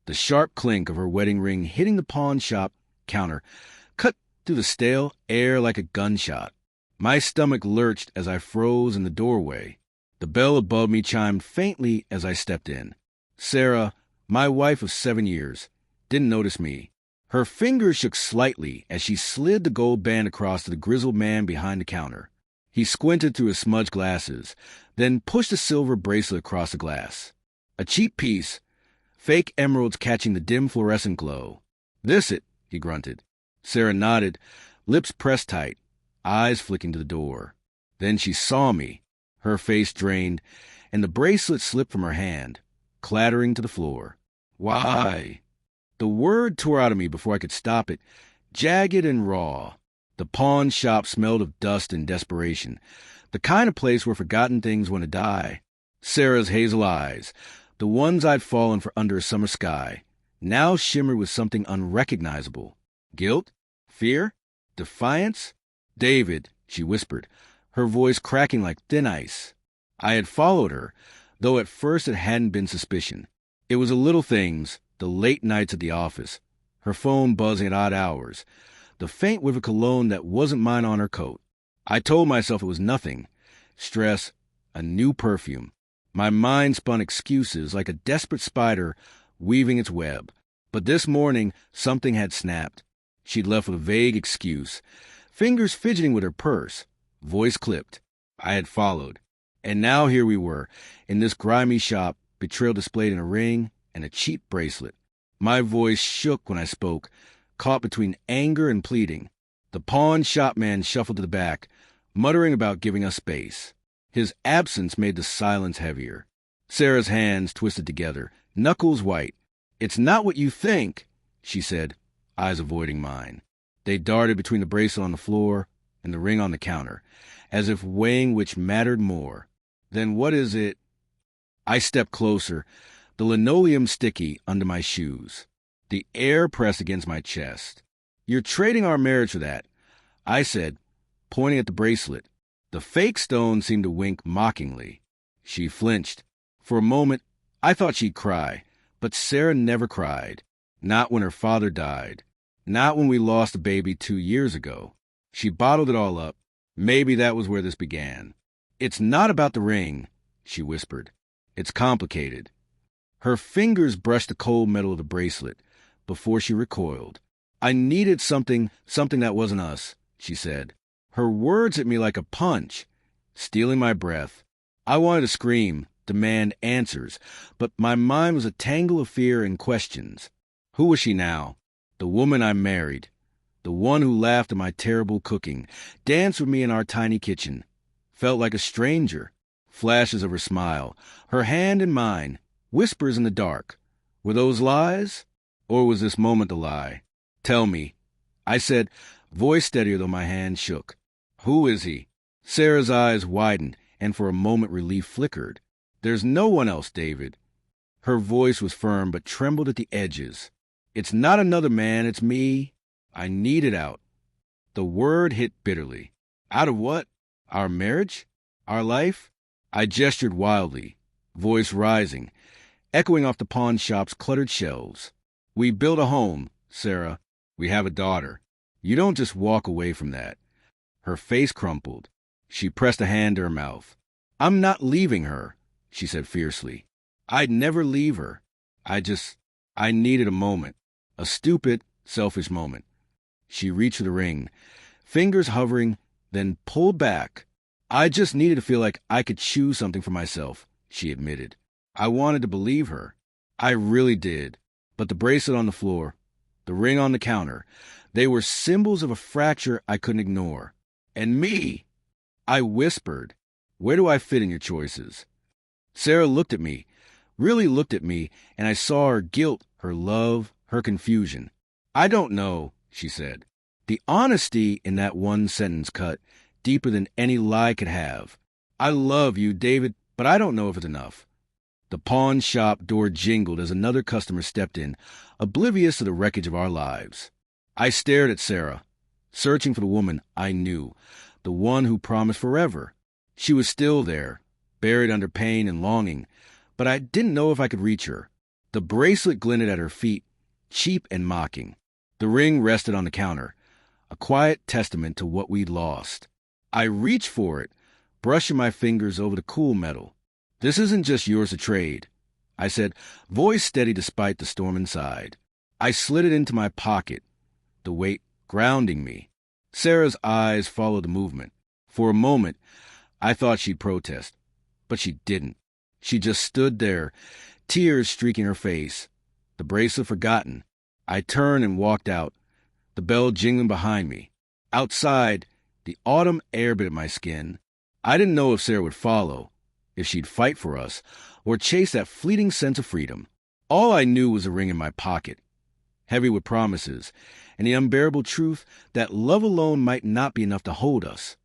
The sharp clink of her wedding ring hitting the pawn shop counter cut through the stale air like a gunshot. My stomach lurched as I froze in the doorway. The bell above me chimed faintly as I stepped in. Sarah, my wife of 7 years, didn't notice me. Her fingers shook slightly as she slid the gold band across to the grizzled man behind the counter. He squinted through his smudged glasses, then pushed a silver bracelet across the glass. A cheap piece, fake emeralds catching the dim fluorescent glow. "This it," he grunted. Sarah nodded, lips pressed tight, eyes flicking to the door. Then she saw me. Her face drained, and the bracelet slipped from her hand, clattering to the floor. "Why?" The word tore out of me before I could stop it, jagged and raw. The pawn shop smelled of dust and desperation, the kind of place where forgotten things want to die. Sarah's hazel eyes, the ones I'd fallen for under a summer sky, now shimmered with something unrecognizable. Guilt? Fear? Defiance? "David," she whispered, her voice cracking like thin ice. I had followed her, though at first it hadn't been suspicion. It was the little things, the late nights at the office, her phone buzzing at odd hours, the faint whiff of cologne that wasn't mine on her coat. I told myself it was nothing. Stress, a new perfume. My mind spun excuses like a desperate spider weaving its web. But this morning, something had snapped. She'd left with a vague excuse, fingers fidgeting with her purse, voice clipped. I had followed. And now here we were, in this grimy shop, betrayal displayed in a ring and a cheap bracelet. My voice shook when I spoke, caught between anger and pleading. The pawn shop man shuffled to the back, muttering about giving us space. His absence made the silence heavier. Sarah's hands twisted together, knuckles white. "It's not what you think," she said, eyes avoiding mine. They darted between the bracelet on the floor and the ring on the counter, as if weighing which mattered more. "Then what is it?" I stepped closer, the linoleum sticky under my shoes. The air pressed against my chest. "You're trading our marriage for that," I said, pointing at the bracelet. The fake stone seemed to wink mockingly. She flinched. For a moment, I thought she'd cry, but Sarah never cried. Not when her father died. Not when we lost a baby 2 years ago. She bottled it all up. Maybe that was where this began. "It's not about the ring," she whispered. "It's complicated." Her fingers brushed the cold metal of the bracelet before she recoiled. "I needed something that wasn't us," she said. Her words hit me like a punch, stealing my breath. I wanted to scream, demand answers, but my mind was a tangle of fear and questions. Who was she now? The woman I married. The one who laughed at my terrible cooking, danced with me in our tiny kitchen. Felt like a stranger. Flashes of her smile, her hand in mine, whispers in the dark. Were those lies? Or was this moment a lie? "Tell me," I said, voice steadier though my hand shook. "Who is he?" Sarah's eyes widened, and for a moment relief flickered. "There's no one else, David." Her voice was firm but trembled at the edges. "It's not another man, it's me." I needed out. The word hit bitterly. Out of what? Our marriage? Our life? I gestured wildly, voice rising, echoing off the pawn shop's cluttered shelves. "We built a home, Sarah. We have a daughter. You don't just walk away from that." Her face crumpled. She pressed a hand to her mouth. "I'm not leaving her," she said fiercely. "I'd never leave her. I needed a moment. A stupid, selfish moment." She reached for the ring, fingers hovering, then pulled back. "I just needed to feel like I could choose something for myself," she admitted. I wanted to believe her. I really did. But the bracelet on the floor, the ring on the counter, they were symbols of a fracture I couldn't ignore. "And me!" I whispered. "Where do I fit in your choices?" Sarah looked at me, really looked at me, and I saw her guilt, her love, her confusion. "I don't know," she said. The honesty in that one sentence cut deeper than any lie could have. "I love you, David, but I don't know if it's enough." The pawn shop door jingled as another customer stepped in, oblivious to the wreckage of our lives. I stared at Sarah, searching for the woman I knew, the one who promised forever. She was still there, buried under pain and longing, but I didn't know if I could reach her. The bracelet glinted at her feet, cheap and mocking. The ring rested on the counter, a quiet testament to what we'd lost. I reached for it, brushing my fingers over the cool metal. "This isn't just yours to trade," I said, voice steady despite the storm inside. I slid it into my pocket, the weight grounding me. Sarah's eyes followed the movement. For a moment, I thought she'd protest, but she didn't. She just stood there, tears streaking her face, the bracelet forgotten. I turned and walked out, the bell jingling behind me. Outside, the autumn air bit at my skin. I didn't know if Sarah would follow, if she'd fight for us, or chase that fleeting sense of freedom. All I knew was a ring in my pocket, heavy with promises, and the unbearable truth that love alone might not be enough to hold us.